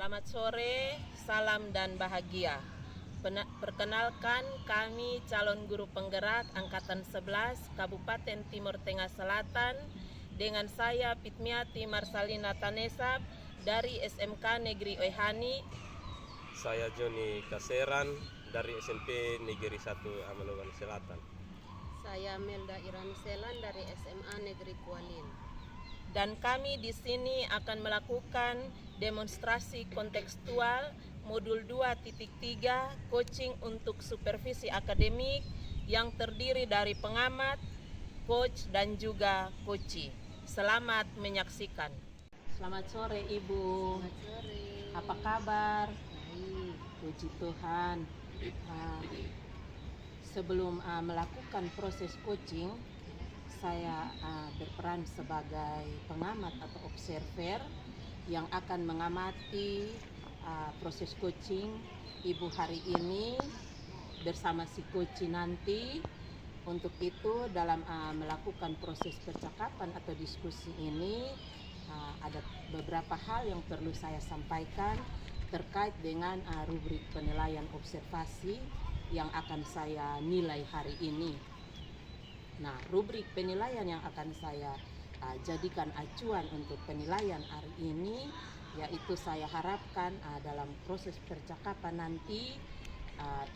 Selamat sore, salam dan bahagia. Perkenalkan, kami calon guru penggerak Angkatan 11 Kabupaten Timur Tengah Selatan dengan saya Pitmiati Marsalina Tanesab dari SMK Negeri Oehani. Saya Joni Kaseran dari SMP Negeri 1 Amanukan Selatan. Saya Melda Iramiselan dari SMA Negeri Kualin. Dan kami di sini akan melakukan demonstrasi kontekstual modul 2.3 coaching untuk supervisi akademik yang terdiri dari pengamat, coach dan juga coachee. Selamat menyaksikan. Selamat sore Ibu. Selamat sore. Apa kabar? Baik. Puji Tuhan. Sebelum melakukan proses coaching, saya berperan sebagai pengamat atau observer yang akan mengamati proses coaching Ibu hari ini bersama si coachee nanti. Untuk itu dalam melakukan proses percakapan atau diskusi ini ada beberapa hal yang perlu saya sampaikan terkait dengan rubrik penilaian observasi yang akan saya nilai hari ini. Nah, rubrik penilaian yang akan saya jadikan acuan untuk penilaian hari ini, yaitu saya harapkan dalam proses percakapan nanti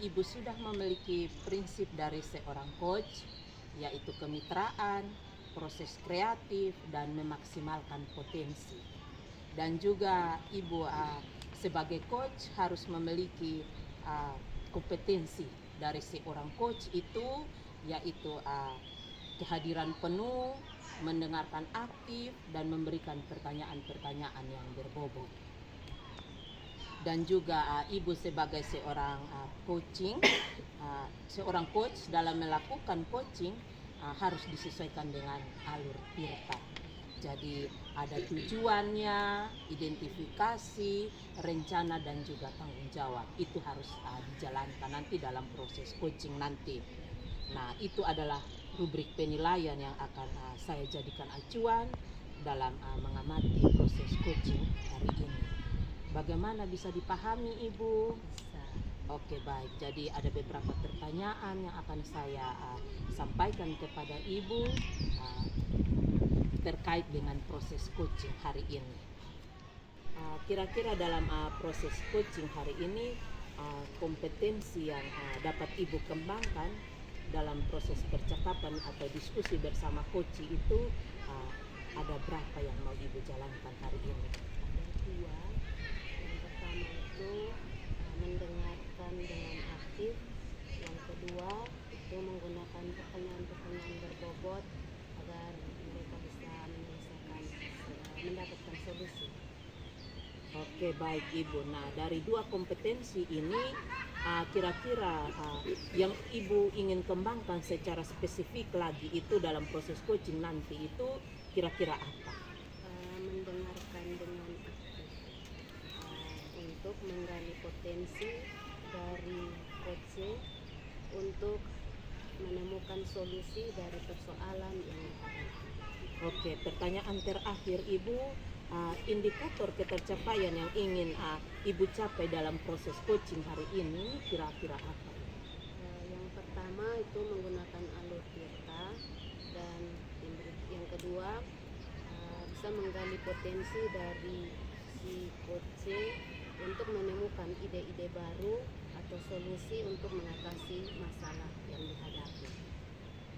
Ibu sudah memiliki prinsip dari seorang coach, yaitu kemitraan, proses kreatif, dan memaksimalkan potensi. Dan juga Ibu sebagai coach harus memiliki kompetensi dari seorang coach itu, yaitu kehadiran penuh, mendengarkan aktif, dan memberikan pertanyaan-pertanyaan yang berbobot. Dan juga Ibu sebagai seorang seorang coach dalam melakukan coaching harus disesuaikan dengan alur tirta. Jadi ada tujuannya, identifikasi, rencana, dan juga tanggung jawab. Itu harus dijalankan nanti dalam proses coaching nanti. Nah, itu adalah rubrik penilaian yang akan saya jadikan acuan dalam mengamati proses coaching hari ini. Bagaimana bisa dipahami Ibu? Bisa. Oke, baik. Jadi ada beberapa pertanyaan yang akan saya sampaikan kepada Ibu terkait dengan proses coaching hari ini. Kira-kira dalam proses coaching hari ini kompetensi yang dapat Ibu kembangkan dalam proses percakapan atau diskusi bersama coachee itu ada berapa yang mau Ibu jalankan hari ini? Ada dua. Yang pertama itu mendengarkan dengan aktif. Yang kedua itu menggunakan pertanyaan-pertanyaan berbobot agar mereka bisa mendapatkan solusi. Oke, baik Ibu. Nah, dari dua kompetensi ini kira-kira yang Ibu ingin kembangkan secara spesifik lagi itu dalam proses coaching nanti itu kira-kira apa? Mendengarkan dengan aktif untuk menggali potensi dari coaching untuk menemukan solusi dari persoalan yang dihadapi. Oke, pertanyaan terakhir Ibu, indikator ketercapaian yang ingin Ibu capai dalam proses coaching hari ini kira-kira apa? Yang pertama itu menggunakan alur tirta, dan yang kedua bisa menggali potensi dari si coaching untuk menemukan ide-ide baru atau solusi untuk mengatasi masalah yang dihadapi.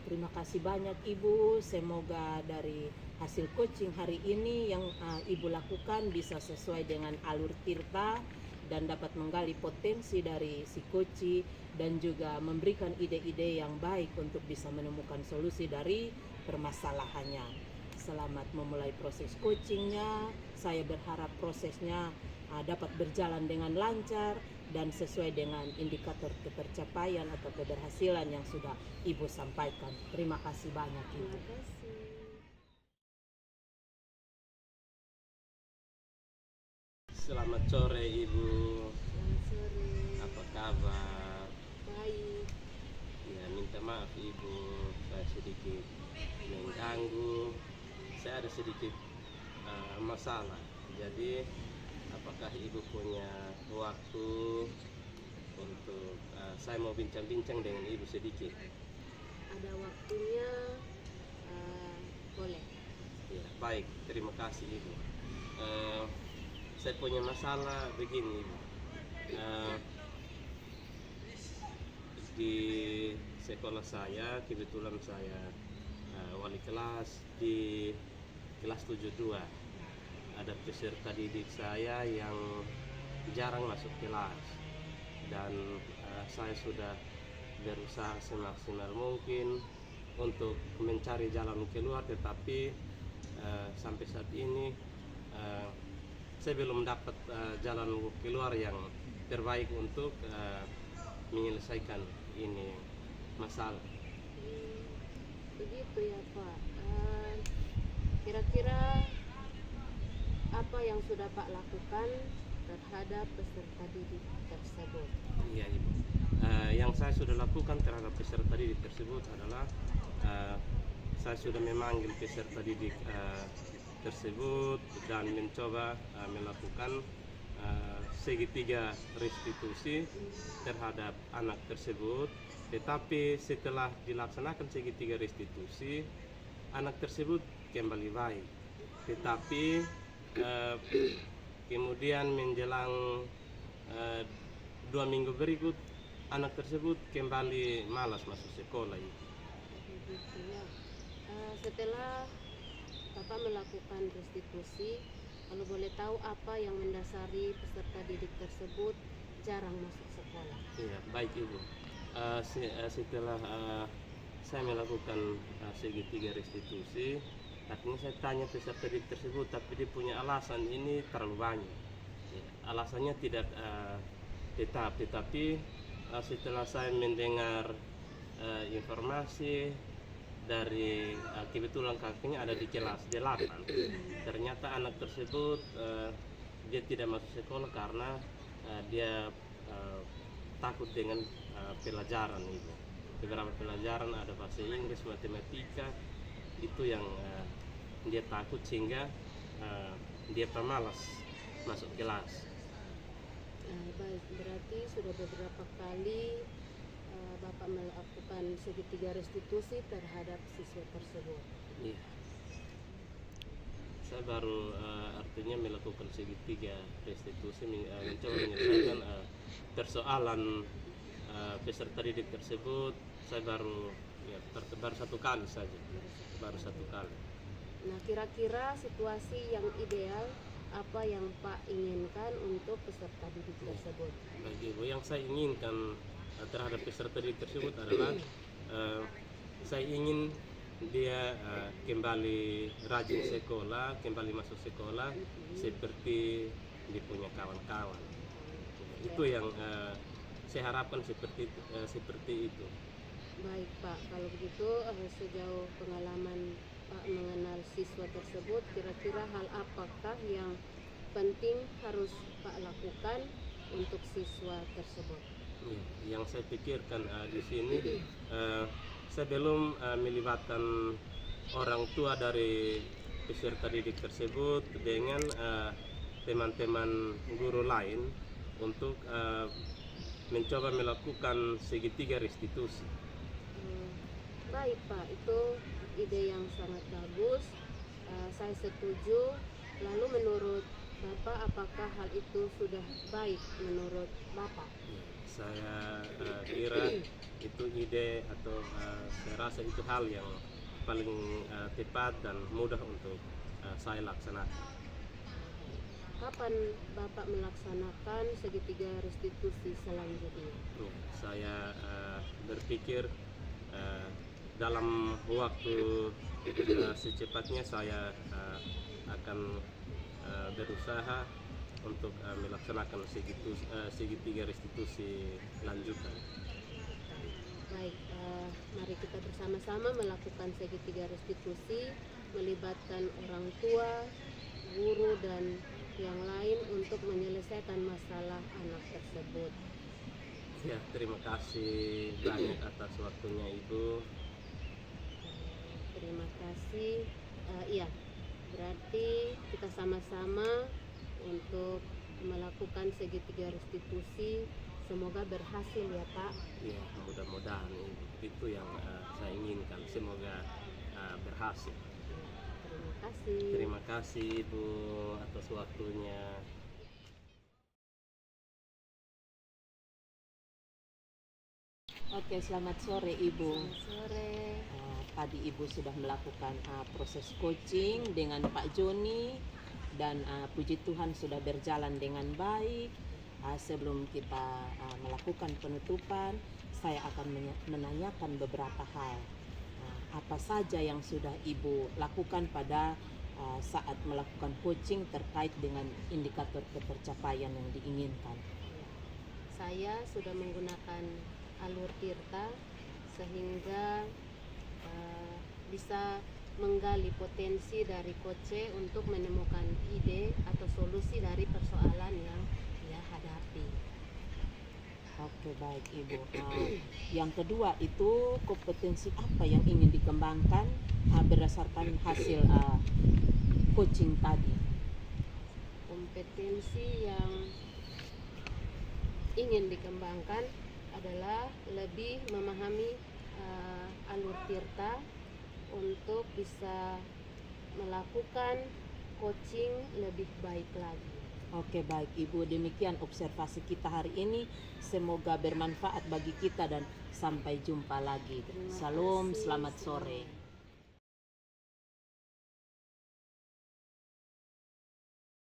Terima kasih banyak Ibu. Semoga dari hasil coaching hari ini yang Ibu lakukan bisa sesuai dengan alur tirta dan dapat menggali potensi dari si coachee dan juga memberikan ide-ide yang baik untuk bisa menemukan solusi dari permasalahannya. Selamat memulai proses coachingnya. Saya berharap prosesnya dapat berjalan dengan lancar dan sesuai dengan indikator ketercapaian atau keberhasilan yang sudah Ibu sampaikan. Terima kasih banyak Ibu. Terima kasih. Selamat sore Ibu. Selamat sore. Apa kabar? Baik. Ya, minta maaf Ibu, saya sedikit mengganggu. Saya ada sedikit masalah. Jadi apakah Ibu punya waktu untuk saya mau bincang-bincang dengan Ibu sedikit? Ada waktunya, boleh. Ya, baik, terima kasih Ibu. Saya punya masalah begini Ibu. Di sekolah saya kebetulan saya wali kelas di kelas 72. Ada peserta didik saya yang jarang masuk kelas, dan saya sudah berusaha semaksimal mungkin untuk mencari jalan keluar, tetapi sampai saat ini saya belum dapat jalan keluar yang terbaik untuk menyelesaikan ini masalah. Begitu ya Pak. Kira-kira apa yang sudah Pak lakukan terhadap peserta didik tersebut? Iya Ibu. Yang saya sudah lakukan terhadap peserta didik tersebut adalah saya sudah memanggil peserta didik tersebut dan mencoba melakukan segitiga restitusi terhadap anak tersebut. Tetapi setelah dilaksanakan segitiga restitusi, anak tersebut kembali baik. Tetapi kemudian menjelang 2 minggu berikut, anak tersebut kembali malas masuk sekolah. Begitu ya. Setelah Bapak melakukan restitusi, kalau boleh tahu apa yang mendasari peserta didik tersebut jarang masuk sekolah? Iya, baik Ibu. Setelah saya melakukan segitiga restitusi, akhirnya saya tanya peserta didik tersebut, tapi dia punya alasan ini terlalu banyak. Ya, alasannya tidak tetap, tetapi setelah saya mendengar informasi dari kebetulan kakaknya ada di kelas 8, ternyata anak tersebut dia tidak masuk sekolah karena dia takut dengan pelajaran itu. Beberapa pelajaran ada bahasa Inggris, matematika, itu yang dia takut sehingga dia pemalas masuk kelas. Baik, berarti sudah beberapa kali Bapak melakukan segitiga restitusi terhadap siswa tersebut. Iya. Saya baru artinya melakukan segitiga restitusi, mencoba menyelesaikan persoalan peserta didik tersebut. Saya baru satu kali saja, baru satu kali. Nah, kira-kira situasi yang ideal apa yang Pak inginkan untuk peserta didik tersebut? Bagi Ibu, yang saya inginkan terhadap peserta didik tersebut adalah saya ingin dia kembali rajin sekolah, kembali masuk sekolah seperti dia punya kawan-kawan. Itu yang saya harapkan seperti itu. Baik Pak, kalau begitu sejauh pengalaman Pak mengenal siswa tersebut, kira-kira hal apakah yang penting harus Pak lakukan untuk siswa tersebut? Yang saya pikirkan di sini, saya belum melibatkan orang tua dari peserta didik tersebut dengan teman-teman guru lain untuk mencoba melakukan segitiga restitusi. Baik Pak, itu ide yang sangat bagus. Saya setuju. Lalu menurut Bapak, apakah hal itu sudah baik menurut Bapak? Saya kira itu ide atau saya rasa itu hal yang paling tepat dan mudah untuk saya laksanakan. Kapan Bapak melaksanakan segitiga restitusi selanjutnya? Saya berpikir dalam waktu secepatnya saya akan berusaha untuk melaksanakan segitiga restitusi lanjutan. Baik, mari kita bersama-sama melakukan segitiga restitusi, melibatkan orang tua, guru, dan yang lain untuk menyelesaikan masalah anak tersebut. Ya, terima kasih banyak atas waktunya Ibu. Terima kasih. Iya, berarti kita sama-sama untuk melakukan segitiga restitusi. Semoga berhasil ya Pak. Ya, mudah-mudahan itu yang saya inginkan. Semoga berhasil. Terima kasih. Terima kasih Ibu atas waktunya. Oke, selamat sore Ibu. Selamat sore. Tadi Ibu sudah melakukan proses coaching dengan Pak Joni dan puji Tuhan sudah berjalan dengan baik. Sebelum kita melakukan penutupan, saya akan menanyakan beberapa hal. Apa saja yang sudah Ibu lakukan pada saat melakukan coaching terkait dengan indikator ketercapaian yang diinginkan? Saya sudah menggunakan alur Tirta sehingga bisa menggali potensi dari coach untuk menemukan ide atau solusi dari persoalan yang dia hadapi. Oke, baik Ibu. Yang kedua itu kompetensi apa yang ingin dikembangkan berdasarkan hasil coaching tadi? Kompetensi yang ingin dikembangkan adalah lebih memahami alur Tirta untuk bisa melakukan coaching lebih baik lagi. Oke, baik Ibu, demikian observasi kita hari ini. Semoga bermanfaat bagi kita dan sampai jumpa lagi. Terima Salam, kasih. selamat sore.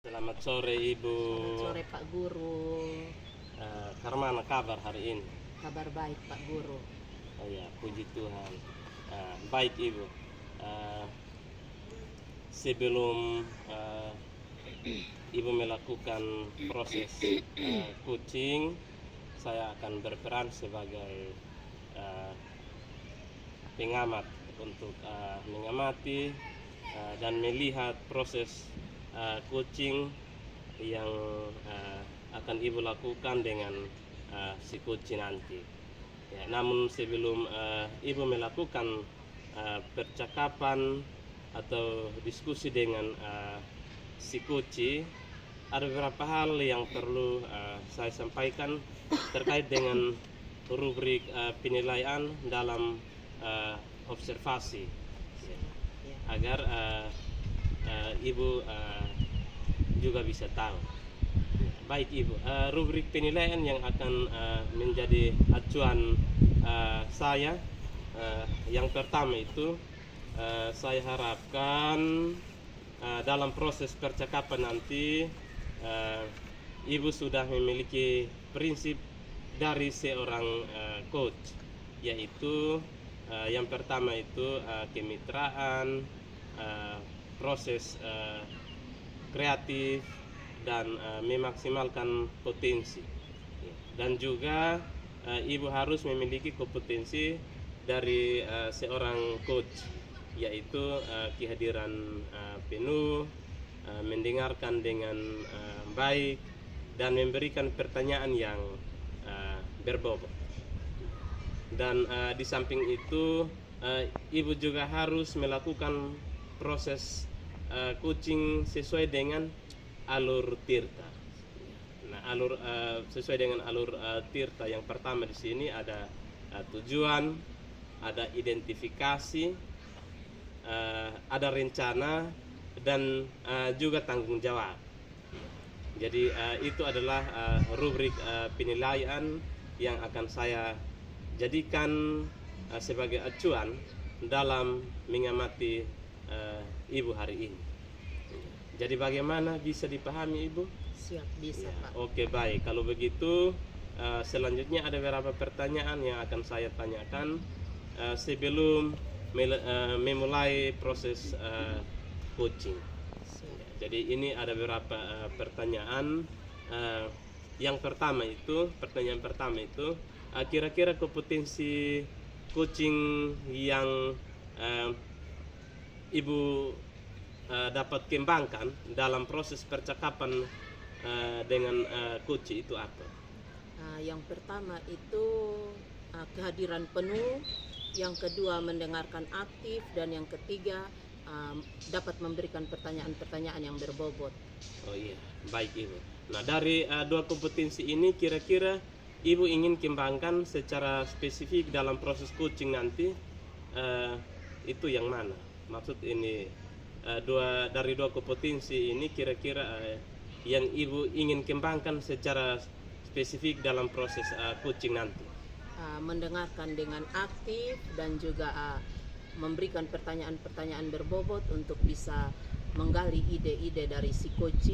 Selamat sore Ibu. Selamat sore Pak Guru. Karmana kabar hari ini? Kabar baik Pak Guru. Oh ya, puji Tuhan. Baik Ibu. Sebelum Ibu melakukan proses coaching, saya akan berperan sebagai pengamat untuk mengamati dan melihat proses coaching yang akan Ibu lakukan dengan si coach nanti. Ya, namun sebelum Ibu melakukan percakapan atau diskusi dengan si coach, ada beberapa hal yang perlu saya sampaikan terkait dengan rubrik penilaian dalam observasi, agar Ibu juga bisa tahu. Baik Ibu, rubrik penilaian yang akan menjadi acuan saya, yang pertama itu saya harapkan dalam proses percakapan nanti Ibu sudah memiliki prinsip dari seorang coach, yaitu yang pertama itu kemitraan, proses kreatif, dan memaksimalkan potensi. Dan juga Ibu harus memiliki kompetensi dari seorang coach, yaitu kehadiran penuh, mendengarkan dengan baik, dan memberikan pertanyaan yang berbobot. Dan di samping itu Ibu juga harus melakukan proses coaching sesuai dengan alur Tirta. Nah, sesuai dengan alur Tirta, yang pertama di sini ada tujuan, ada identifikasi, ada rencana, dan juga tanggung jawab. Jadi itu adalah rubrik penilaian yang akan saya jadikan sebagai acuan dalam mengamati Ibu hari ini. Jadi bagaimana, bisa dipahami Ibu? Siap, bisa Ya, Pak. oke, baik. Kalau begitu selanjutnya ada beberapa pertanyaan yang akan saya tanyakan sebelum memulai proses coaching. Siap. Jadi ini ada beberapa pertanyaan. Pertanyaan pertama itu kira-kira kompetensi coaching yang Ibu dapat kembangkan dalam proses percakapan dengan coach itu apa? Yang pertama itu kehadiran penuh, yang kedua mendengarkan aktif, dan yang ketiga dapat memberikan pertanyaan-pertanyaan yang berbobot. Oh iya, baik Ibu. Nah, dari dua kompetensi ini kira-kira Ibu ingin kembangkan secara spesifik dalam proses coaching nanti, itu yang mana? Maksud ini dari dua kompetensi ini kira-kira yang Ibu ingin kembangkan secara spesifik dalam proses coaching nanti. Mendengarkan dengan aktif dan juga memberikan pertanyaan-pertanyaan berbobot untuk bisa menggali ide-ide dari si coach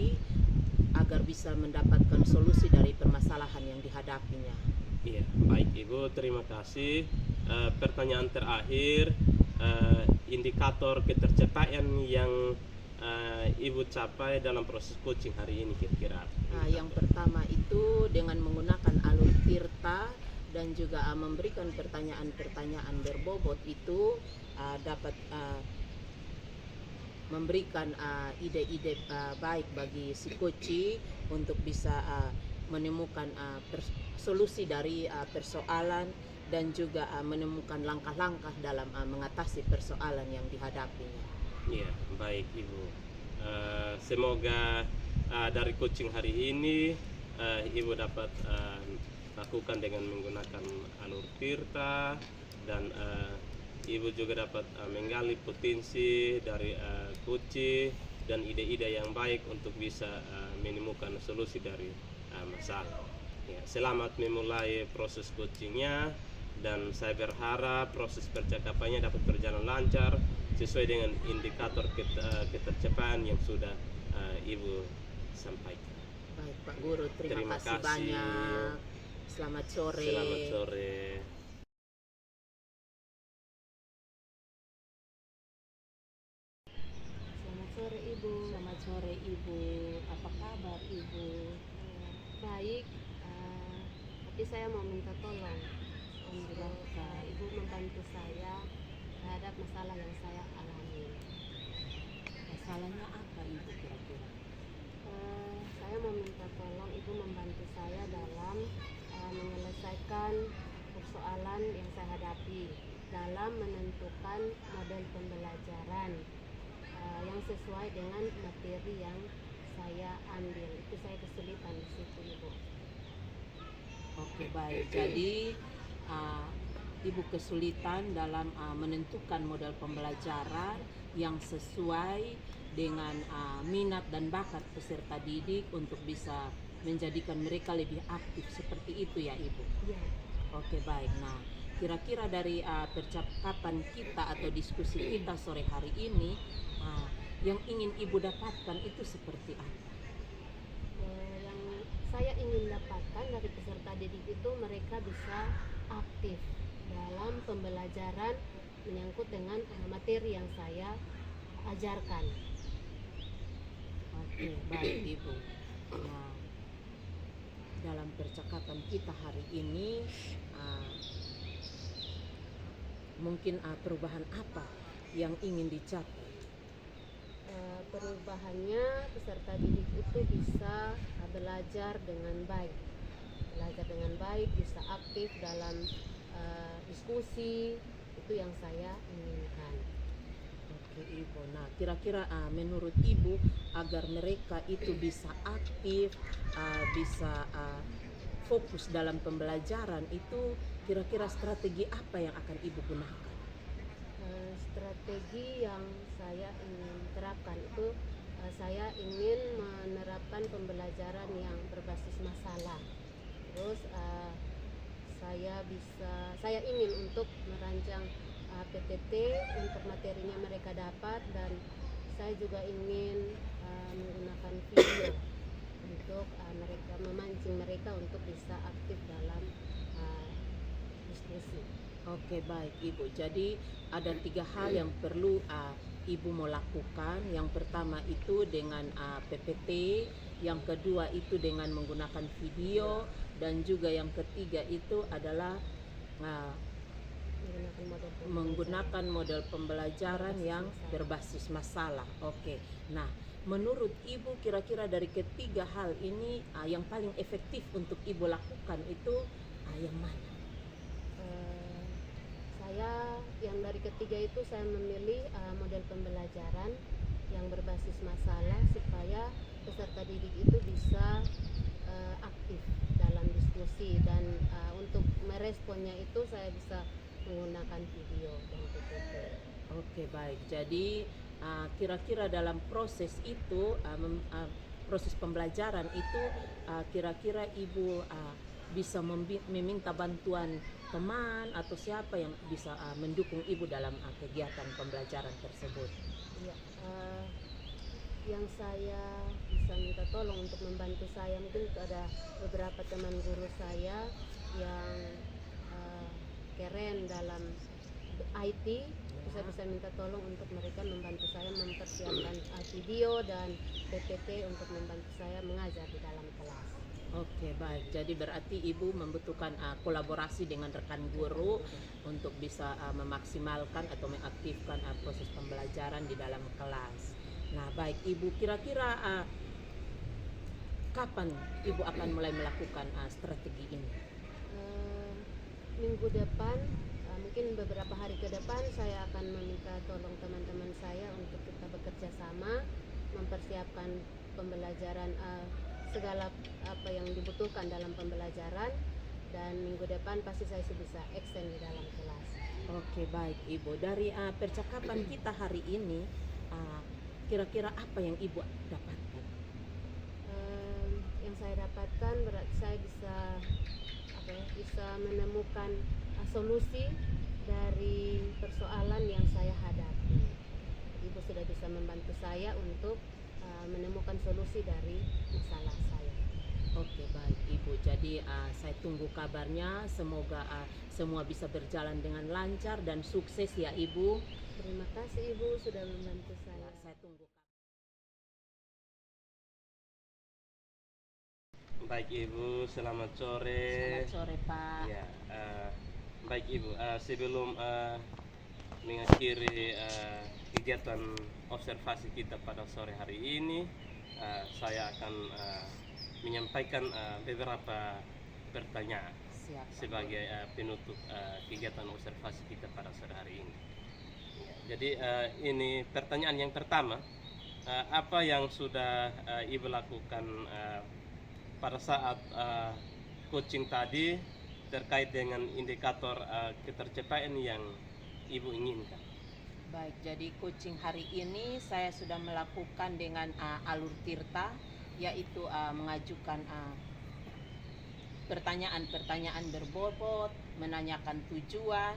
agar bisa mendapatkan solusi dari permasalahan yang dihadapinya. Iya, baik Ibu, terima kasih. Pertanyaan terakhir, indikator ketercapaian yang Ibu capai dalam proses coaching hari ini kira-kira? Yang pertama itu dengan menggunakan alur tirta dan juga memberikan pertanyaan-pertanyaan berbobot itu dapat memberikan ide-ide baik bagi si coach untuk bisa menemukan solusi dari persoalan dan juga menemukan langkah-langkah dalam mengatasi persoalan yang dihadapinya. Iya, baik Ibu. Semoga dari coaching hari ini Ibu dapat lakukan dengan menggunakan alur tirta dan Ibu juga dapat menggali potensi dari coach dan ide-ide yang baik untuk bisa menemukan solusi dari masalah. Ya, selamat memulai proses coachingnya dan saya berharap proses percakapannya dapat berjalan lancar sesuai dengan indikator ketercapaian yang sudah Ibu sampaikan. Baik Pak Guru, terima kasih banyak. Selamat sore. Selamat sore. Selamat sore Ibu. Selamat sore Ibu. Apa kabar Ibu? Baik, tapi saya mau minta tolong untuk Ibu membantu saya terhadap masalah yang saya alami. Masalahnya apa Ibu kira-kira? Saya mau minta tolong Ibu membantu saya dalam menyelesaikan persoalan yang saya hadapi dalam menentukan model pembelajaran yang sesuai dengan materi yang saya ambil. Itu saya kesulitan di situ Ibu. Oke, baik. Jadi Ibu kesulitan dalam menentukan model pembelajaran yang sesuai dengan minat dan bakat peserta didik untuk bisa menjadikan mereka lebih aktif, seperti itu ya Ibu? Iya. Oke, baik. Nah, kira-kira dari percakapan kita atau diskusi kita sore hari ini, yang ingin Ibu dapatkan itu seperti apa? Yang saya ingin dapatkan dari peserta didik itu mereka bisa aktif dalam pembelajaran menyangkut dengan materi yang saya ajarkan. Oke, baik Ibu. Nah, dalam percakapan kita hari ini mungkin perubahan apa yang ingin dicapai? Perubahannya peserta didik itu bisa belajar dengan baik, bisa aktif dalam diskusi, itu yang saya inginkan. Oke Ibu, nah kira-kira menurut Ibu agar mereka itu bisa aktif, bisa fokus dalam pembelajaran itu kira-kira strategi apa yang akan Ibu gunakan? Strategi yang saya ingin terapkan itu saya ingin menerapkan pembelajaran yang berbasis masalah. Terus saya ingin untuk merancang PPT untuk materinya mereka dapat, dan saya juga ingin menggunakan video untuk memancing mereka untuk bisa aktif dalam diskusi. Oke, baik Ibu. Jadi ada 3 hal yang perlu Ibu mau lakukan. Yang pertama itu dengan PPT, yang kedua itu dengan menggunakan video, dan juga yang ketiga itu adalah menggunakan model pembelajaran yang berbasis masalah. Oke. Nah, menurut Ibu kira-kira dari ketiga hal ini yang paling efektif untuk Ibu lakukan itu yang mana? Saya yang dari ketiga itu saya memilih model pembelajaran yang berbasis masalah supaya peserta didik itu bisa aktif dalam diskusi, dan untuk meresponnya itu saya bisa menggunakan video dan PPT. Oke, baik. Jadi kira-kira dalam proses itu, proses pembelajaran itu, kira-kira Ibu bisa meminta bantuan teman atau siapa yang bisa mendukung Ibu dalam kegiatan pembelajaran tersebut? Ya, yang saya bisa minta tolong untuk membantu saya, mungkin ada beberapa teman guru saya yang keren dalam IT, saya bisa minta tolong untuk mereka membantu saya mempersiapkan video dan PPT untuk membantu saya mengajar di dalam kelas. Oke, baik. Jadi berarti Ibu membutuhkan kolaborasi dengan rekan guru untuk bisa memaksimalkan atau mengaktifkan proses pembelajaran di dalam kelas. Nah, baik Ibu, kira-kira kapan Ibu akan mulai melakukan strategi ini? Minggu depan, mungkin beberapa hari ke depan saya akan meminta tolong teman-teman saya untuk kita bekerja sama mempersiapkan pembelajaran, segala apa yang dibutuhkan dalam pembelajaran, dan minggu depan pasti saya bisa extend di dalam kelas. Oke, baik Ibu. Dari percakapan kita hari ini, kira-kira apa yang Ibu dapatkan? Yang saya dapatkan berarti saya bisa menemukan solusi dari persoalan yang saya hadapi. Ibu sudah bisa membantu saya untuk menemukan solusi dari masalah saya. Oke, baik Ibu. Jadi saya tunggu kabarnya. Semoga semua bisa berjalan dengan lancar dan sukses ya Ibu. Terima kasih Ibu sudah membantu saya. Saya tunggu. Baik Ibu, selamat sore. Selamat sore Pak. Ya, baik Ibu, sebelum mengakhiri kegiatan observasi kita pada sore hari ini, saya akan menyampaikan beberapa pertanyaan Siap, Pak. sebagai penutup kegiatan observasi kita pada sore hari ini. Jadi ini pertanyaan yang pertama, apa yang sudah Ibu lakukan pada saat coaching tadi terkait dengan indikator ketercapaian yang Ibu inginkan? Baik, jadi coaching hari ini saya sudah melakukan dengan alur Tirta, yaitu mengajukan pertanyaan-pertanyaan berbobot, menanyakan tujuan,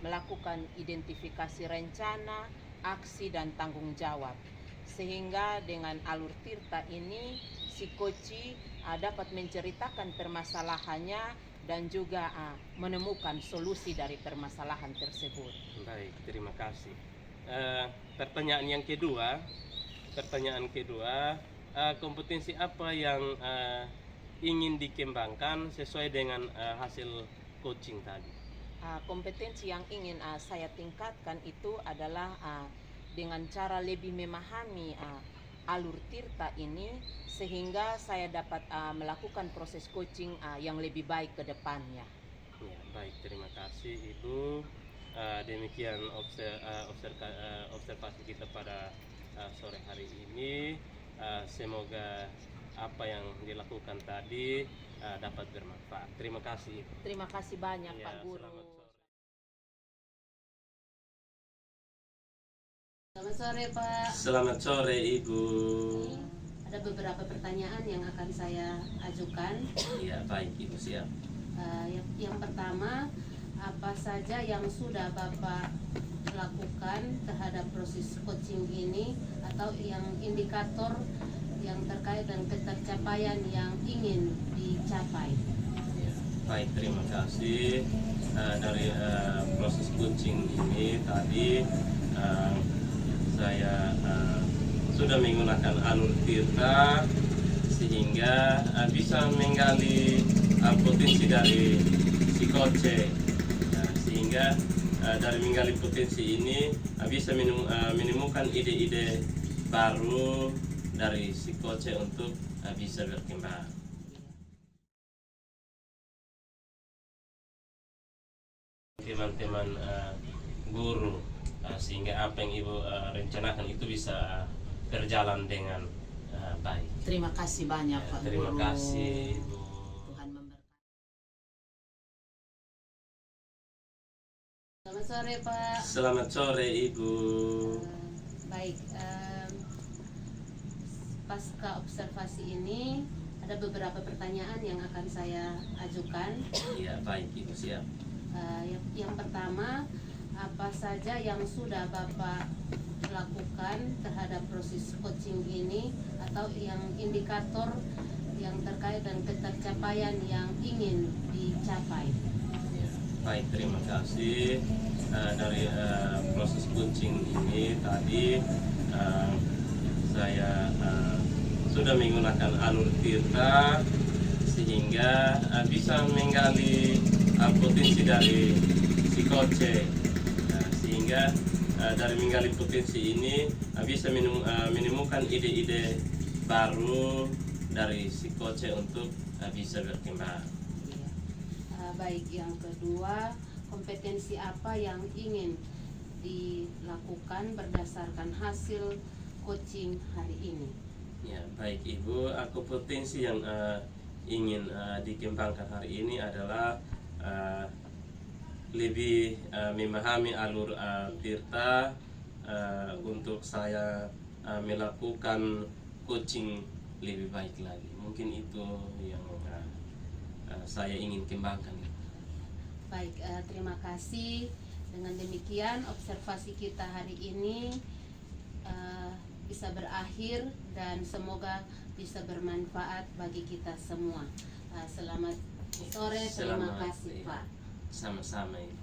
melakukan identifikasi rencana, aksi dan tanggung jawab. Sehingga dengan alur Tirta ini si coach dapat menceritakan permasalahannya dan juga menemukan solusi dari permasalahan tersebut. Baik, terima kasih. Pertanyaan kedua, kompetensi apa yang ingin dikembangkan sesuai dengan hasil coaching tadi? Kompetensi yang ingin saya tingkatkan itu adalah dengan cara lebih memahami alur Tirta ini, sehingga saya dapat melakukan proses coaching yang lebih baik ke depannya. Ya, baik, terima kasih Ibu. Demikian observasi kita pada sore hari ini. Semoga apa yang dilakukan tadi dapat bermanfaat. Terima kasih Ibu. Terima kasih banyak Ya, Pak Guru. selamat sore. Selamat sore Pak. Selamat sore Ibu. Ada beberapa pertanyaan yang akan saya ajukan. Ya, baik Ibu, siap. Yang pertama, apa saja yang sudah Bapak lakukan terhadap proses coaching ini, atau yang indikator yang terkait dengan ketercapaian yang ingin dicapai? Baik, terima kasih. Dari proses coaching ini tadi saya sudah menggunakan alur Tirta sehingga bisa menggali potensi dari si coach, sehingga dari menggali potensi ini bisa menemukan ide-ide baru dari si coach untuk bisa berkembang. Teman-teman guru, sehingga apa yang Ibu rencanakan itu bisa berjalan dengan baik. Terima kasih banyak Ya, Pak terima Guru. kasih Ibu. Tuhan memberkati. Selamat sore Pak. Selamat sore Ibu. Baik, pasca observasi ini ada beberapa pertanyaan yang akan saya ajukan. Ya baik Ibu, siap. Yang pertama, apa saja yang sudah Bapak lakukan terhadap proses coaching ini, atau yang indikator yang terkait dengan pencapaian yang ingin dicapai? Ya, baik, terima kasih. Dari proses coaching ini tadi saya sudah menggunakan alur tirta sehingga bisa menggali potensi dari si coach, sehingga dari menggali potensi ini bisa menemukan ide-ide baru dari si coach untuk bisa berkembang. Baik, yang kedua, kompetensi apa yang ingin dilakukan berdasarkan hasil coaching hari ini? Ya, baik Ibu, kompetensi yang ingin dikembangkan hari ini adalah lebih memahami alur tirta untuk saya melakukan coaching lebih baik lagi. Mungkin itu yang saya ingin kembangkan. Baik, terima kasih. Dengan demikian observasi kita hari ini bisa berakhir dan semoga bisa bermanfaat bagi kita semua. Selamat sore, terima kasih Pak. Sama-sama Ibu.